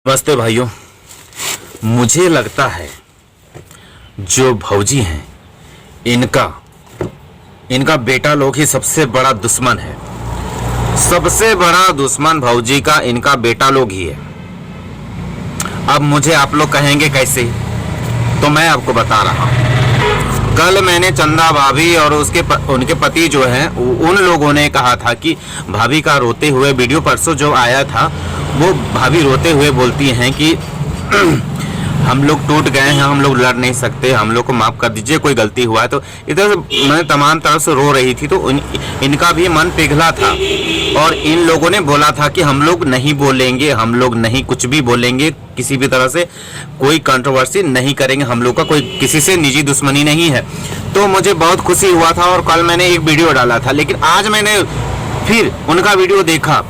नमस्ते भाइयों। मुझे लगता है जो भौजी हैं इनका बेटा लोग ही सबसे बड़ा दुश्मन है। सबसे बड़ा दुश्मन भौजी का इनका बेटा लोग ही है। अब मुझे आप लोग कहेंगे कैसे, तो मैं आपको बता रहा हूँ। कल मैंने चंदा भाभी और उनके पति जो हैं उन लोगों ने कहा था कि भाभी का रोते हुए वीडियो परसों जो आया था, वो भाभी रोते हुए बोलती हैं कि हम लोग टूट गए हैं, हम लोग लड़ नहीं सकते, हम लोग को माफ़ कर दीजिए, कोई गलती हुआ है। तो इधर से मैं तमाम तरफ से रो रही थी, तो इनका भी मन पिघला था और इन लोगों ने बोला था कि हम लोग नहीं बोलेंगे, हम लोग नहीं कुछ भी बोलेंगे, किसी भी तरह से कोई कंट्रोवर्सी नहीं करेंगे, हम लोग का कोई किसी से निजी दुश्मनी नहीं है। तो मुझे बहुत खुशी हुआ था और कल मैंने एक वीडियो डाला था, लेकिन आज मैंने फिर उनका वीडियो देखा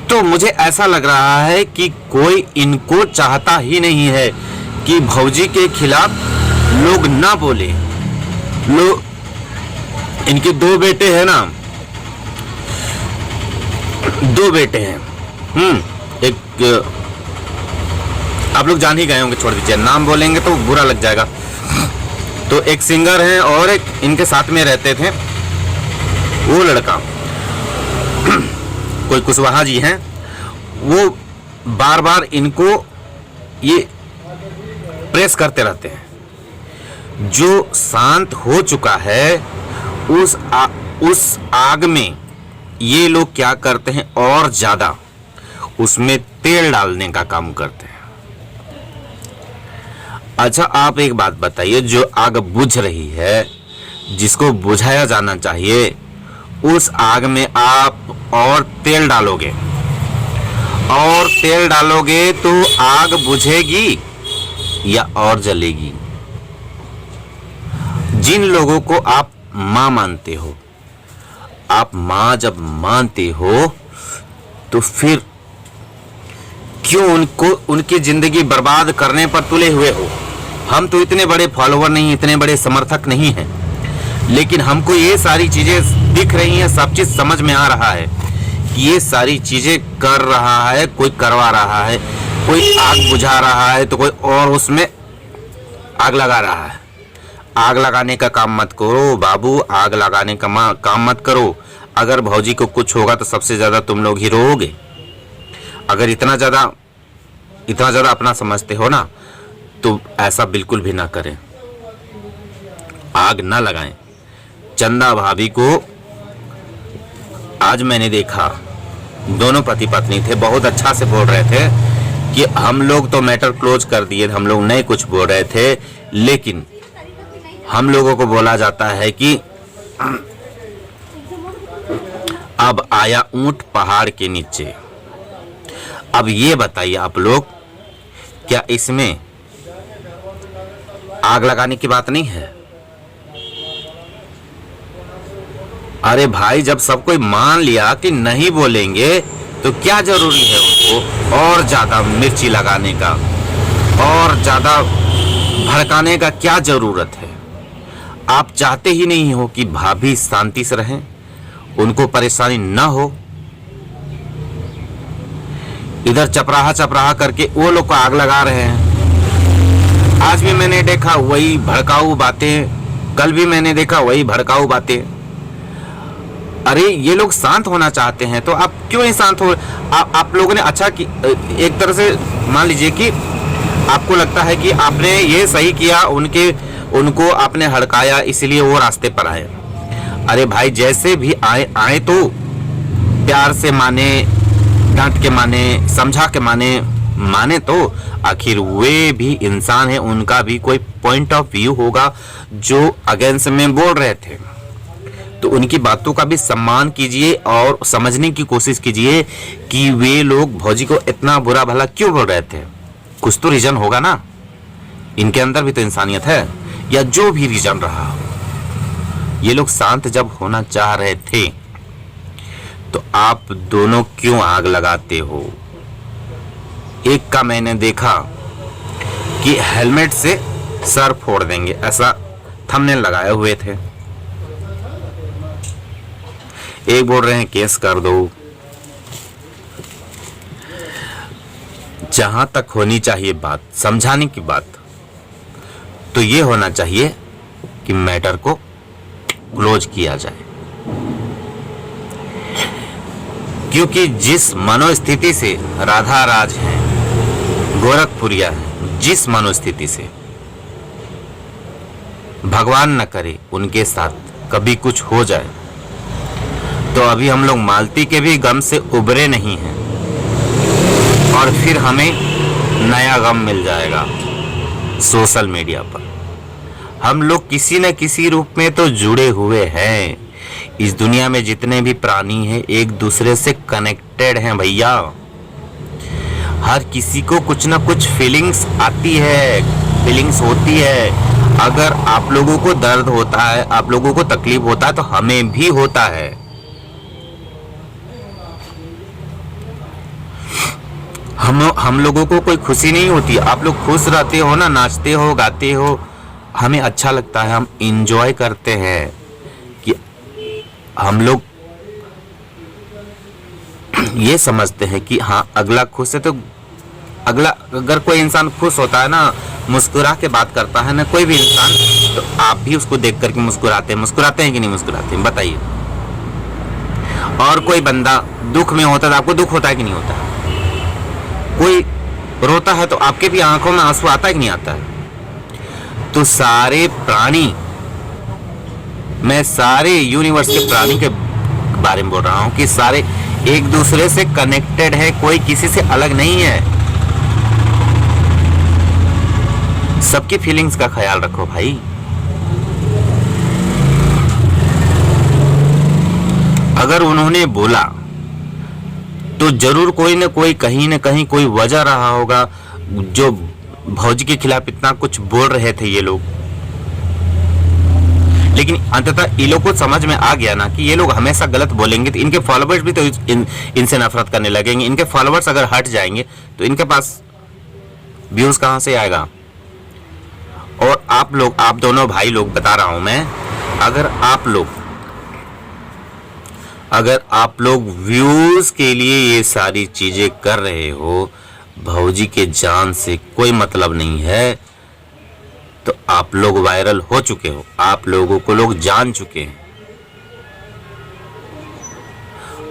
तो मुझे ऐसा लग रहा है कि कोई इनको चाहता ही नहीं है कि भौजी के खिलाफ लोग ना बोले। इनके दो बेटे हैं ना, दो बेटे हैं। एक आप लोग जान ही गए होंगे, छोड़ दीजिए, नाम बोलेंगे तो बुरा लग जाएगा। तो एक सिंगर है और एक इनके साथ में रहते थे, वो लड़का कोई कुशवाहा जी हैं, वो बार बार इनको ये प्रेस करते रहते हैं। जो शांत हो चुका है उस आग में ये लोग क्या करते हैं, और ज्यादा उसमें तेल डालने का काम करते हैं। अच्छा, आप एक बात बताइए, जो आग बुझ रही है, जिसको बुझाया जाना चाहिए, उस आग में आप और तेल डालोगे तो आग बुझेगी या और जलेगी? जिन लोगों को आप मां मानते हो, आप मां जब मानते हो तो फिर क्यों उनकी जिंदगी बर्बाद करने पर तुले हुए हो? हम तो इतने बड़े फॉलोवर नहीं, इतने बड़े समर्थक नहीं हैं, लेकिन हमको ये सारी चीजें दिख रही हैं, सब चीज समझ में आ रहा है कि ये सारी चीजें कर रहा है, कोई करवा रहा है, कोई आग बुझा रहा है तो कोई और उसमें आग लगा रहा है। आग लगाने का काम मत करो बाबू, आग लगाने का काम मत करो। अगर भौजी को कुछ होगा तो सबसे ज्यादा तुम लोग ही रोओगे। अगर इतना ज्यादा अपना समझते हो ना, तो ऐसा बिल्कुल भी ना करें, आग ना लगाएं। चंदा भाभी को आज मैंने देखा, दोनों पति पत्नी थे, बहुत अच्छा से बोल रहे थे कि हम लोग तो मैटर क्लोज कर दिए, हम लोग नहीं कुछ बोल रहे थे, लेकिन हम लोगों को बोला जाता है कि अब आया ऊंट पहाड़ के नीचे। अब ये बताइए आप लोग, क्या इसमें आग लगाने की बात नहीं है? अरे भाई, जब सब कोई मान लिया कि नहीं बोलेंगे तो क्या जरूरी है उसको और ज्यादा मिर्ची लगाने का, और ज्यादा भड़काने का क्या जरूरत है? आप चाहते ही नहीं हो कि भाभी शांति से रहें, उनको परेशानी ना हो। इधर चपराहा करके वो लोग को आग लगा रहे हैं। आज भी मैंने देखा वही भड़काऊ बातें, कल भी मैंने देखा वही भड़काऊ बातें। अरे ये लोग शांत होना चाहते हैं तो आप क्यों नहीं शांत हो? आप लोगों ने अच्छा कि एक तरह से मान लीजिए कि आपको लगता है कि आपने ये सही किया, उनको आपने हड़काया, इसलिए वो रास्ते पर आए। अरे भाई, जैसे भी आए तो प्यार से माने, डांट के माने, समझा के माने तो आखिर वे भी इंसान है, उनका भी कोई पॉइंट ऑफ व्यू होगा। जो अगेंस्ट में बोल रहे थे तो उनकी बातों का भी सम्मान कीजिए और समझने की कोशिश कीजिए कि वे लोग भौजी को इतना बुरा भला क्यों बोल रहे थे। कुछ तो रीजन होगा ना, इनके अंदर भी तो इंसानियत है, या जो भी रीजन रहा। ये लोग शांत जब होना चाह रहे थे तो आप दोनों क्यों आग लगाते हो? एक का मैंने देखा कि हेलमेट से सर फोड़ देंगे, ऐसा थंबनेल लगाए हुए थे। एक बोल रहे हैं केस कर दो। जहां तक होनी चाहिए बात, समझाने की बात, तो ये होना चाहिए कि मैटर को क्लोज किया जाए। क्योंकि जिस मनोस्थिति से राधा राज हैं, गोरखपुरिया हैं, जिस मनोस्थिति से, भगवान न करे उनके साथ कभी कुछ हो जाए, तो अभी हम लोग मालती के भी गम से उबरे नहीं हैं और फिर हमें नया गम मिल जाएगा सोशल मीडिया पर। हम लोग किसी न किसी रूप में तो जुड़े हुए हैं। इस दुनिया में जितने भी प्राणी हैं एक दूसरे से कनेक्टेड हैं भैया। हर किसी को कुछ ना कुछ फीलिंग्स आती है, फीलिंग्स होती है। अगर आप लोगों को दर्द होता है, आप लोगों को तकलीफ होता है, तो हमें भी होता है। हम लोगों को कोई खुशी नहीं होती। आप लोग खुश रहते हो ना, नाचते हो, गाते हो, हमें अच्छा लगता है, हम इंजॉय करते हैं कि हम लोग ये समझते हैं कि हाँ अगला खुश है, तो अगला, अगर कोई इंसान खुश होता है ना, मुस्कुरा के बात करता है ना कोई भी इंसान, तो आप भी उसको देख करके मुस्कुराते हैं कि नहीं मुस्कुराते हैं, बताइए। और कोई बंदा दुख में होता है तो आपको दुख होता है कि नहीं होता है? कोई रोता है तो आपके भी आंखों में आंसू आता है कि नहीं आता है? तो सारे प्राणी, मैं सारे यूनिवर्स के प्राणी के बारे में बोल रहा हूं कि सारे एक दूसरे से कनेक्टेड है, कोई किसी से अलग नहीं है। सबकी फीलिंग्स का ख्याल रखो भाई। अगर उन्होंने बोला तो जरूर कोई न कोई कहीं न कहीं कोई वजह रहा होगा, जो भौजी के खिलाफ इतना कुछ बोल रहे थे ये लोग। लेकिन अंततः ये लोग को समझ में आ गया ना कि ये लोग हमेशा गलत बोलेंगे तो इनके फॉलोवर्स भी तो इनसे नफरत करने लगेंगे। इनके फॉलोवर्स अगर हट जाएंगे तो इनके पास व्यूज कहां से आएगा? और आप लोग, आप दोनों भाई लोग, बता रहा हूं मैं, अगर आप लोग व्यूज के लिए ये सारी चीजें कर रहे हो, भौजी के जान से कोई मतलब नहीं है, तो आप लोग वायरल हो चुके हो, आप लोगों को लोग जान चुके हैं।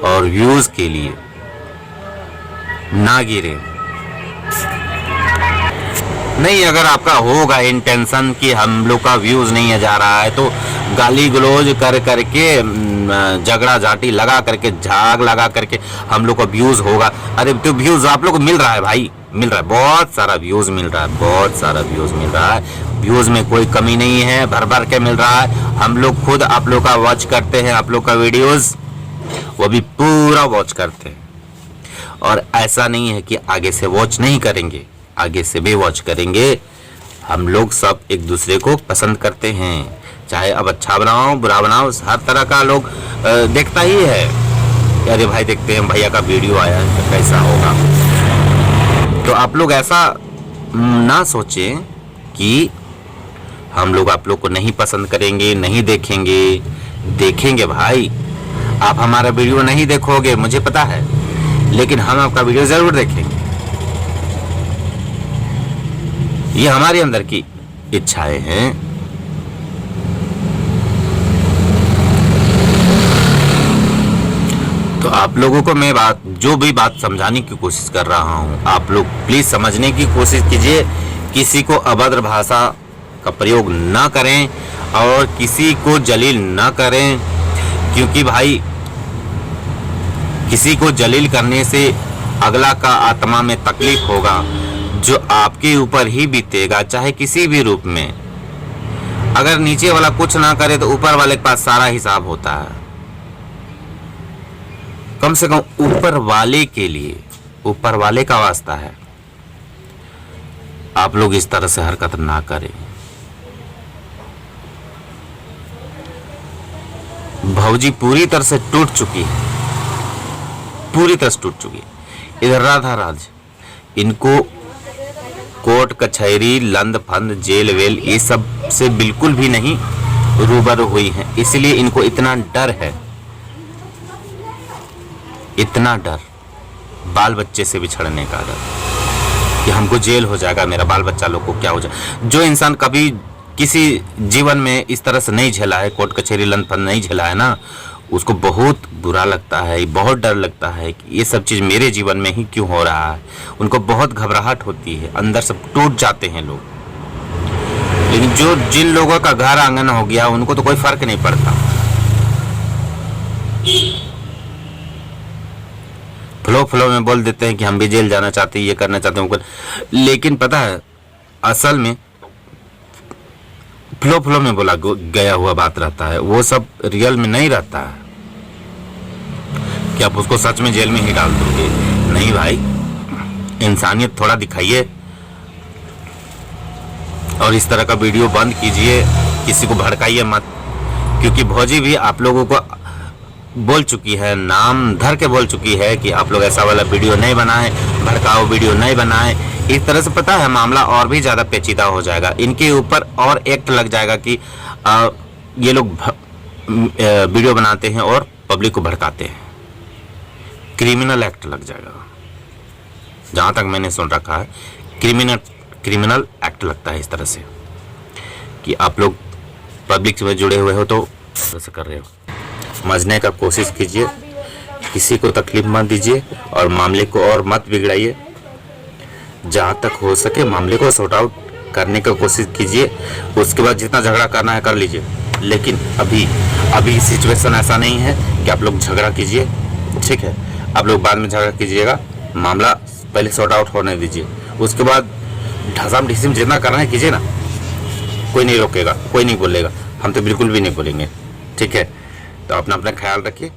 और व्यूज के लिए ना गिरे। नहीं, अगर आपका होगा इंटेंशन कि हम लोग का व्यूज नहीं जा रहा है, तो गाली गलौज कर करके, झगड़ा झाटी लगा करके, झाग लगा करके हम लोग का व्यूज होगा। अरे तो व्यूज आप लोग को मिल रहा है भाई, मिल रहा है, बहुत सारा व्यूज मिल रहा है, बहुत सारा व्यूज मिल रहा है। व्यूज में कोई कमी नहीं है, भर भर के मिल रहा है। हम लोग खुद आप लोग का वॉच करते हैं, आप लोग का वीडियोस वो भी पूरा वॉच करते हैं। और ऐसा नहीं है कि आगे से वॉच नहीं करेंगे, आगे से भी वॉच करेंगे। हम लोग सब एक दूसरे को पसंद करते हैं, चाहे अब अच्छा बनाओ बुरा बनाओ, हर तरह का लोग देखता ही है। अरे भाई देखते हैं भैया का वीडियो आया है तो कैसा होगा। तो आप लोग ऐसा ना सोचें कि हम लोग आप लोग को नहीं पसंद करेंगे, नहीं देखेंगे। देखेंगे भाई, आप हमारा वीडियो नहीं देखोगे मुझे पता है, लेकिन हम आपका वीडियो जरूर देखेंगे। ये हमारे अंदर की इच्छाएं हैं। तो आप लोगों को मैं जो भी बात समझाने की कोशिश कर रहा हूं, आप लोग प्लीज समझने की कोशिश कीजिए। किसी को अभद्र भाषा का प्रयोग ना करें और किसी को जलील ना करें, क्योंकि भाई किसी को जलील करने से अगला का आत्मा में तकलीफ होगा, जो आपके ऊपर ही बीतेगा, चाहे किसी भी रूप में। अगर नीचे वाला कुछ ना करे तो ऊपर वाले के पास सारा हिसाब होता है। कम से कम ऊपर वाले के लिए, ऊपर वाले का वास्ता है, आप लोग इस तरह से हरकत ना करें। भौजी पूरी तरह से टूट चुकी है, पूरी तरह से टूट चुकी है। इधर राधा राज, इनको कोर्ट कचहरी लंद फंद जेल वेल ये सब से बिल्कुल भी नहीं रूबरू हुई है, इसलिए इनको इतना डर है, इतना डर, बाल बच्चे से बिछड़ने का डर। कि हमको जेल हो जाएगा, मेरा बाल बच्चा लोग को क्या हो जाए। जो इंसान कभी किसी जीवन में इस तरह से नहीं झेला है, कोर्ट कचहरी लंदफंद नहीं झेला है ना, उसको बहुत बुरा लगता है, बहुत डर लगता है कि ये सब चीज़ मेरे जीवन में ही क्यों हो रहा है। उनको बहुत घबराहट होती है, अंदर सब टूट जाते हैं लोग। लेकिन जो जिन लोगों का घर आंगन हो गया उनको तो कोई फर्क नहीं पड़ता। फ्लो में बोल देते हैं कि हम भी जेल जाना चाहते हैं, ये करना चाहते हैं, लेकिन पता है असल में फ्लो में बोला गया हुआ बात रहता है, वो सब रियल में नहीं रहता है कि आप उसको सच में जेल में ही डाल दोगे। नहीं भाई, इंसानियत थोड़ा दिखाइए और इस तरह का वीडियो बंद कीजिए, किसी को भड़काइए मत। क्योंकि भौजी भी आप लोगों को बोल चुकी है, नाम धर के बोल चुकी है कि आप लोग ऐसा वाला वीडियो नहीं बनाएं, भड़काओ वीडियो नहीं बनाएं। इस तरह से पता है मामला और भी ज़्यादा पेचीदा हो जाएगा, इनके ऊपर और एक्ट लग जाएगा कि ये लोग वीडियो बनाते हैं और पब्लिक को भड़काते हैं, क्रिमिनल एक्ट लग जाएगा। जहाँ तक मैंने सुन रखा है क्रिमिनल एक्ट लगता है इस तरह से कि आप लोग पब्लिक से जुड़े हुए हो तो ऐसा कर रहे हो। समझने का कोशिश कीजिए, किसी को तकलीफ मत दीजिए और मामले को और मत बिगड़ाइए। जहाँ तक हो सके मामले को सॉर्ट आउट करने का कोशिश कीजिए, उसके बाद जितना झगड़ा करना है कर लीजिए। लेकिन अभी सिचुएशन ऐसा नहीं है कि आप लोग झगड़ा कीजिए, ठीक है। आप लोग बाद में झगड़ा कीजिएगा, मामला पहले सॉर्ट आउट होने दीजिए, उसके बाद ढसाम ढिसिम जितना करना है कीजिए ना, कोई नहीं रोकेगा, कोई नहीं बोलेगा, हम तो बिल्कुल भी नहीं बोलेंगे, ठीक है। तो अपना ख्याल रखिए।